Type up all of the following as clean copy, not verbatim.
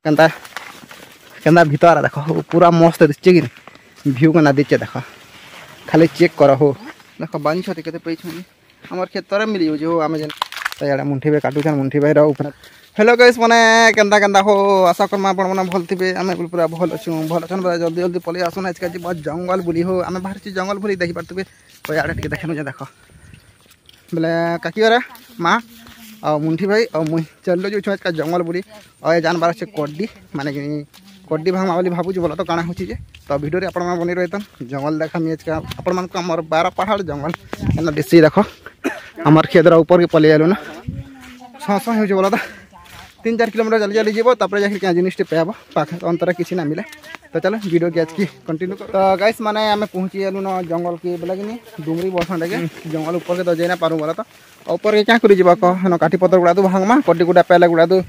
Kenta Kenta भीतर देख पूरा मस्त दिखे कि व्यू केना दीचे देख खाली चेक कर हो देख बांध छथि केते पैछ हमर खेत तरे मिली जो आमे जन तयाडा मुंठी बे काटू छन मुंठी बे ऊपर हेलो गाइस माने केंता केंता हो आशा करमा आपण माने भल थिबे आमे पूरा भल अछु भल अछन जल्दी जल्दी पले आसुन आज का बहुत जंगल बुली हो आमे बाहर ची जंगल बुली देखि परतबे तयाडा के देखनु जे देख बोले काकी रे मां और मुंठी भाई और मुई चलो जो आज का जंगल बुली और जानबार से कोड्डी माने कि कोड्डी भांग बोली भाबुची बोला तो काना होची जे तो वीडियो रे आपण मा बनि रहतन जंगल देखा मी आज का आपण मान को हमर 12 पहाड़ जंगल एना दिसी देखो हमर खेदरा ऊपर के पले आलो ना छस हो बोला तो 3-4 किलोमीटर चली चली जीव तापर जाके क्या जिनिस पेब पाखे अंतर किसी ना मिले तो चलो वीडियो के आज की कंटिन्यू कर तो गाइस माने आमे पहुंची गेलु न जंगल के बोला कि डुंगरी बसन के जंगल ऊपर के तो जेना पारू बोला तो ऊपर के क्या करी जीवा कह न काठी पतर गुड़ा दो भांगमा कड्डी गुड़ा पेला गुड़ा दो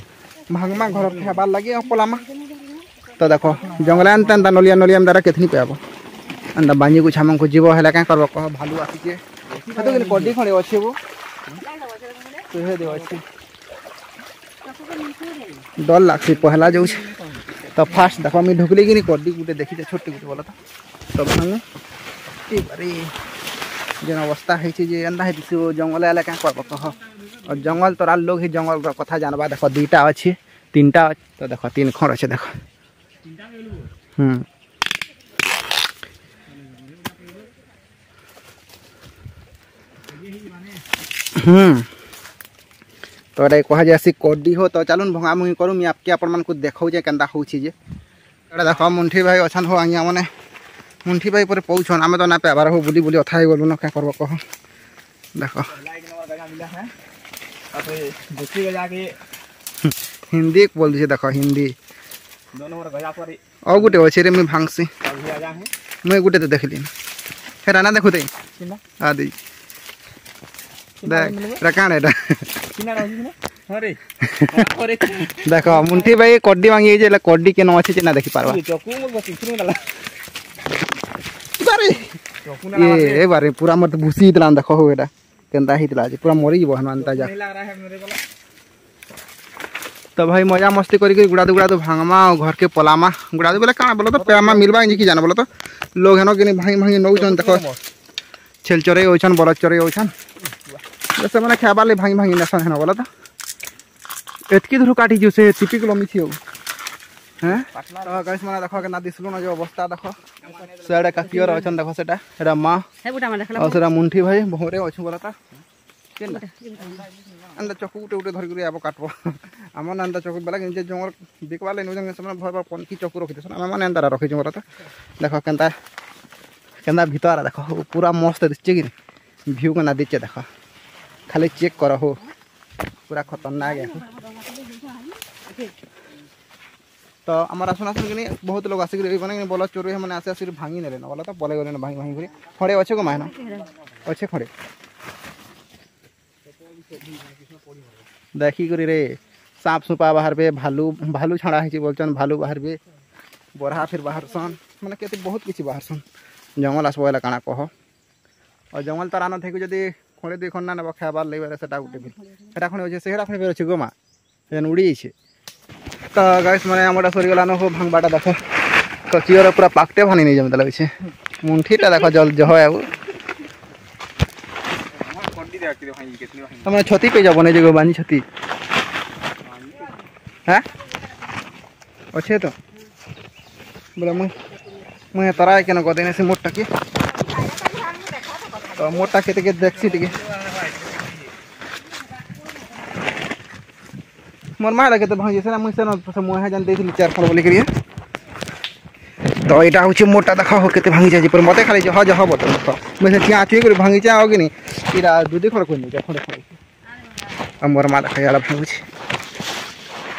भांगमा घर खेबार लगी पलामा तो देखो जंगल अंत नलिया नलिया द्वारा केथनी पेब अंदा बांजी को छाम को जीव हेला क्या करब कह भालू आसी के तो कि कड्डी खणे अछि वो तो हे देव अछि डर लागसी पहला जाऊ तो फास्ट देखो मी ढुकली कि कड्डी गुटे देखी छोटी गुटे बोला तो भांगे ए बारे जेन अवस्था है जे अंधा है दिसो जंगल आला क्या करब कह और जंगल तोरा लोग ही जंगल कथा जानबा देखो दुईटा अछि तीनटा तो देखो तीन खर अछि देखो तो अरे कह जैसी कड्डी हो तो चलून भंगा मुही करूँ मैं आपके अपन मन को देखो जे केंदा होछि जे अरे देखो मुंठी भाई अछन हो आइया माने मुंठी भाई पर पहुँचन आम तो ना पेबार हो बुली बुली अथा गलु न क्या करब कह देखो हिंदी बोल दीजिए देखो हिंदी और गुटे अच्छे रे मुई भांगसी मुई गुटे तो देखली फेर ना देखु दे आदि देखो मुंठी भाई कड्डी मांगी जे कड्डी के न अच्छे ना देखि पारबा ये बारे पूरा मत भूसी इतला देखो हो एटा केंता हितला जे पूरा मरी जीव हनुमान ताजा तो भाई मजा मस्ती करी गुड़ा दो भांगमा घर के पलामा गुड़ा दो बोले काना बोलो तो पेमा मिलबा कि जाना बोलो तो लोग हेनो कि भांगी भांगी नौचन देखो छेल चरे होछन बल चरे होछन जैसे माने खाबा ले भांगी भांगी नसन हेनो बोलो तो एतकी धुरु काटी जो से टिपिकल मिथि हो हैं तो गाइस माने देखो के ना दिसलु न जो अवस्था देखो सेडा काकियर होछन देखो सेटा एरा मां हे बुटा माने देखला और सेरा मुंठी भाई बहुरे होछ बोला ता केन अंदा चकु उटे उटे धरि गुरी आबो काटबो हमन अंदा चकु बला जे जंगल बिकवा ले नुजंग समय भर भर पनकी चकु रखि देसन हम माने अंदा रखि जंगल ता देखो केंता केंदा भीतर देखो पूरा मस्त दिखे कि व्यू केना दीचे देखो खाली चेक कर हो पूरा खतरनाक है तो आमर आसन आसन कि बहुत लोग आसिक मैंने बोल चोरी मैंने आसे आसिक भांगी ने बोला तो पले गले भांगी भांगी घुरी खड़े अच्छे को मायना अच्छे खड़े देखी करी रे सांप सुपा बाहर पे भालू भालू छाड़ा है बोलचन भालू बाहर पे बरहा फिर बाहर सन मैंने कहते बहुत किसी बाहर सन जंगल आसबा काना कह और जंगल तारा न थे जदि खड़े दुई खंडा ना खाबार लगे सेटा गुटे सेटा खड़े अच्छे सेटा खड़े अच्छे गोमा जेन उड़ी जाइए तो गाइस मैंने आमटा सरीगला न हो भांगबाटा देख कचियर पूरा पाकटे भानी नहीं जमता लगे मुंठीटा देख जल जह आबू तुम छती पे जब नहीं बानी छती हाँ अच्छे तो बोले मुझे तरा के गदेने से मोटा के तो मोटा के देखसी टे मोर माँ लगे तो भाई से मुझे मुहे जान देती 4 फल बोलिक तो यहाँ हूँ मोटा देखा हो के भांगी जाए पर मत खाली जह जह बता देख मुझे क्या आती कर भांगी चा हो कि नहीं इरा दूधी खड़ कोई नहीं खड़े खड़े मोर माँ देखा यार भांगुच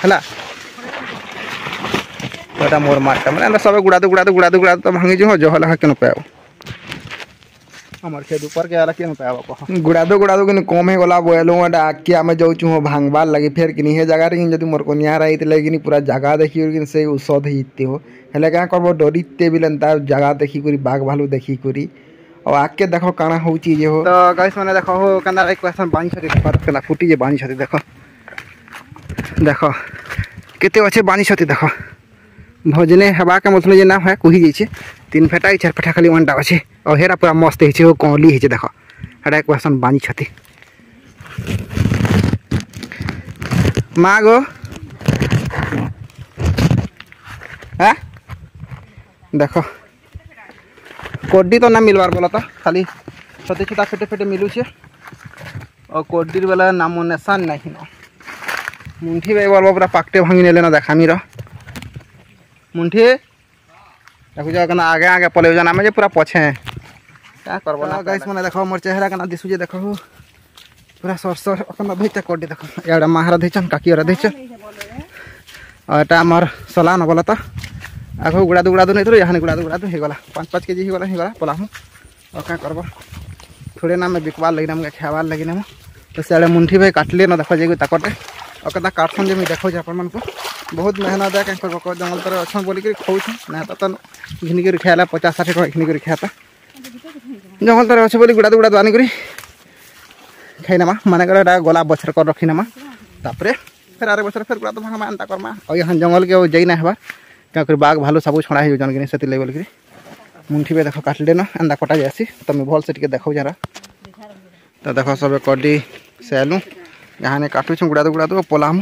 है तो मोर माटा मैंने सब गुड़ा तो भांगी जो जह लगा क्यों पाओ हमारे खेत ऊपर के आला क्यों पाओ गुड़ा दो कि कम गला बोलो आके आम जाऊँ भांगबार लगे फेर कि हे जगह जब मोर कनिया रही लगे पूरा जगह देखी से औषध हिते हो हेल्ले क्या करब डरते भी जगह देखिक बाघ भालू देखिक और आके देखो काना हो चीज हो तो गाइस मैंने देखो हो कना एक क्वेश्चन बांधी छथि देखो फुटी जे बांधी छथि देखो देखो केते अच्छे बानी छथि देख भजने हेबा के मतलब जे ना है कहि जाइछे 3 फेटा 4 फेटा खाली अंडा अच्छे और हेरा पूरा मस्त है ओ कौली है देख हेरा एक बासन बानी छथि मागो हाँ देख कोडी तो ना मिलवार बोला तो खाली छोटे छोटा फेटे फेटे मिलू छे और कोडी वाला नामो निशान नहीं ना मुंठी भाई बोल पूरा पाकटे भांगी नेले ना देखा मीर मुंठी देखो जो कना आगे आगे पले जाना में जे पूरा पछे क्या करबो ना गाइस माने देखो मोर चेहरा कना दिसु जे देखो पूरा सरसर कना धैता कोडी देखो याडा माहरा धैचन काकी रा धैचन और एटा हमर सला न बोला तो आगो गुड़ा दु नहीं तो यहाँ गुड़ा दु हो गला 5-5 केजी हो गला पला हूँ और क्या करब थोड़े ना मैं बिकवार लगी ना खाबार लगी ना तो सियाड़े मुंठी भाई काटले ना देखो जाए ताकटे और कदा काटसन जे देखो अपन को बहुत मेहनत है क्या जंगल तर अच्छा बोलिक खाऊँ ना तो घिनिक खाला 50-60 टका घिनिक खाता जंगल तर अच्छे बोली गुड़ा दु आनिक खाईनमा माने गला बछर कर रखीनमा तापर फिर आरे बछर फिर गुड़ा तो भांगा एंता करमा और यहाँ जंगल के जाई ना हेबार क्या कर बाघ भालू सब छड़ा हो जन से बोलिक मुंठी भी देख काटले ना एंदा कटा जासी तुम भल से देखो जरा तो देख सब कडी सेलू यहाँ काटू गुड़ा दु पलाम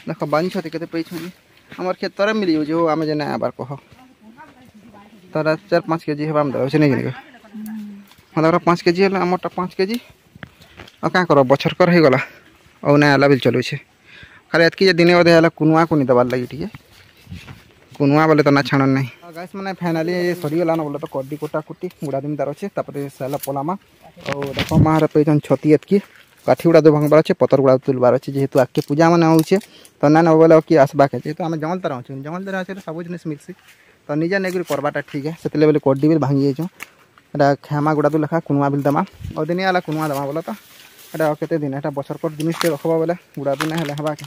देख बांध के पैछे आम खेत तर मिल जो आम जे आबार कह तर 4-5 केजी हेबा दे नहीं मतलब 5 केजी है आमटा 5 केजी और क्या कर बछर कर हो गला और ना आला भी चलुचे खाली एतकी दिन अधे कुनुआ को नहीं दबार लगी टे कुनुआ बोले तो ना छाण नहीं गाइस मैंने फाइनाली सरीगला ना बोले तो कड्डी कोटा कुटी गुड़ा दिन तार अच्छे सैला पलामा और देख मार पैन छती एतकी काठी गुड़ा भांगबार अच्छे पतर गुड़ा तुलबार अच्छे जेहेतु आगे पूजा मैंने होचे तो ना बोले कि आसबाक है जेहतु आम जंगल तार जंगल तार अच्छे सब जिन मिलसी तो निजे नहीं करवाटा ठीक है से बोले कड्डी भी भांगी जाइए खेमा गुड़ा तो लेखा कुनुआ भी दमा और दिन आला कुनुआ दमा बोले तो यहाँ केते दिन यहाँ बछर कर जिन रखबा बोले गुड़ा तो ना हेबा के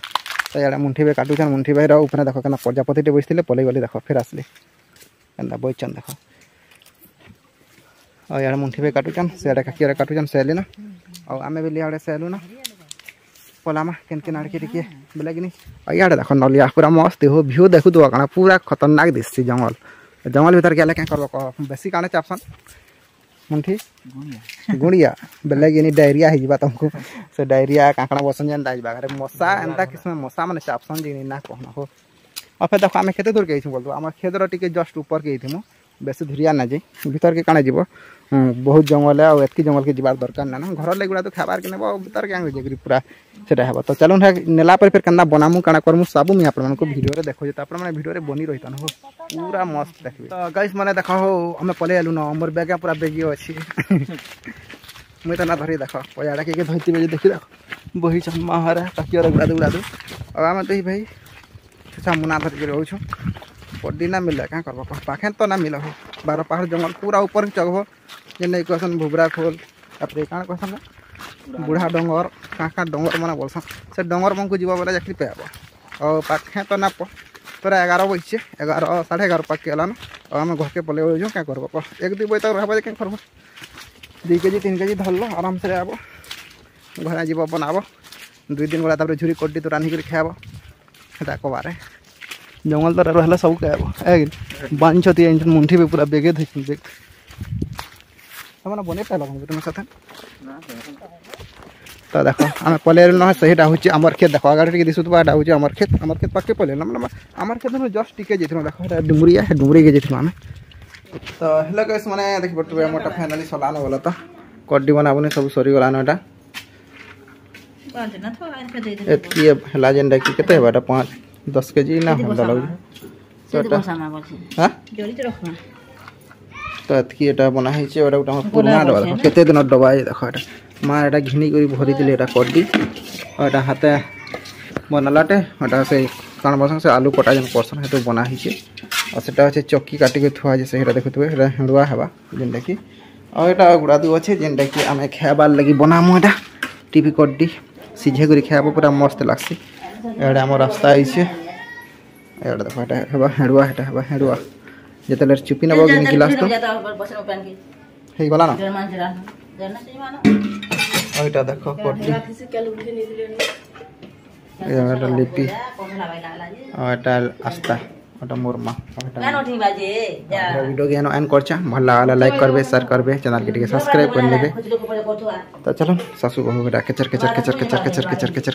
तो यहाँ मुंठी भाई काटुचन मुंठी भाई उपने देख क्या प्रजापति बसते पलि गली देख फिर आसली एंता बचन देख और यहाँ मुंठी भाई काटुचन से काकी काटुचन सेली ना और आम भी लिया सेलू ना पलामा केन आड़के टिके बोले कि और यहाँ देख नलिया पूरा मस्त हो भ्यू देखू तो क्या पूरा खतरनाक दिशा जंगल जंगल भीतर गले क्या कर बेसी काने चापसन मुंठी गुड़िया बेले कि डायरिया हो तुमको से डायरिया काकड़ा बसन जेन दाइबा मशा एंता किस्म मशा मैंने चापसन जी ना कहना हो और फिर देखो आम खेत दूर के बोलते आम खेतर टे जस्ट ऊपर के बेसी धुरिया ना जाए भीतर के काना जीव बहुत जंगल है और एतकी जंगल के जीवार दरकार ना घर लगे तो खाबार के नेब भीतर के आगे पूरा सेटा हे तो चलो नेला पर फिर केना बनामु काना करमु सब मुझे आपको वीडियो देखो तो आपने वीडियो बनी रही हो पूरा मस्त देखिए तो गाइस मैंने देख हो आम पलि आलु न मोर बेग पूरा बेगी अच्छी मुझे तो ना धरी देख पैड़ा के धरती बेजी देखी देख बही माहरा काकी गुड़ा दु और आम तो भाई मुना धरिक रोच कड्डी ना मिले क्या करब पाखे तो ना मिल हो 12 पहाड़ जंगल पूरा ऊपर चढ़ब जे कहसन भुबरा खोल तापर क्या कहसन बुढ़ा डंगर क्या डंगर मैंने बोलसन से डंगर मन को जीव बोले जाकि पेब और पाखे तो ना पूरा 11 बजे 11 11:30 पाक के ना और आम घर के पलि जो क्या करब 1-2 बजे तक रहा क्या करब 2 केजी 3 केजी धरल आराम से आब घर जीव बनाब 2 दिन गला झुरी कड्डी तो रांधिक खाब है कबारे जंगल तर रहा सब क्या बांध छती मुंठी भी पूरा बेगे थे बेग बने पाला तुम साथ तो देख आम पलि ना सहीटा हूँ आमर खेत देख आगे दिशुवा हूँ आमर खेत पाके पलि मतलब आमर खेत में जस्ट टिके जाइए देख डुंगरिया डुंगरी के जाइए आम तो हेलो गाइस माने देख पड़े आमटा फाइनाली सलान बोला तो कड्डी बनाबनी सब सरीगलान एटा एतकी है जेनटा कि केते हेबा 5-10 केजी ना हम तो एतकी एटा बना है ओटा पुराना डबा देख केते दिन डबा देख एटा माँ एटा घिनी कर भरी दिले एटा कड्डी और एटा हाथे बनालाटे एटा से काण बसन से आलू कटा जेन परसन हेतु बना है और सेटा अच्छे चक्की काटिक थुआ जैसे देखुए हेड़ुआ हेबा जेनटा कि और एटा गुड़ा दु अच्छे जेनटा कि आम खाबार लगी बनामु एटा टीपी कड्डी सीझे कर खाब पूरा मस्त लगसी एडे आम रास्ता आइसे एडे देखो एटा हेबा हेड़ुआ एटा हेबा हेड़ुआ जेतले चुपी नब गिलास तो हे गला ना ओइटा देखो कड्डी এটা লিপি আর এটা আস্তা ওটা মোর মা ভিডিও জ্ঞান এন্ড করছে ভালো লাগলে লাইক করবে শেয়ার করবে চ্যানেল के সাবস্ক্রাইব করে নেবে তো চলো শাশু বহু বেটা কেচর কেচর কেচর কেচর কেচর কেচর কেচর কেচর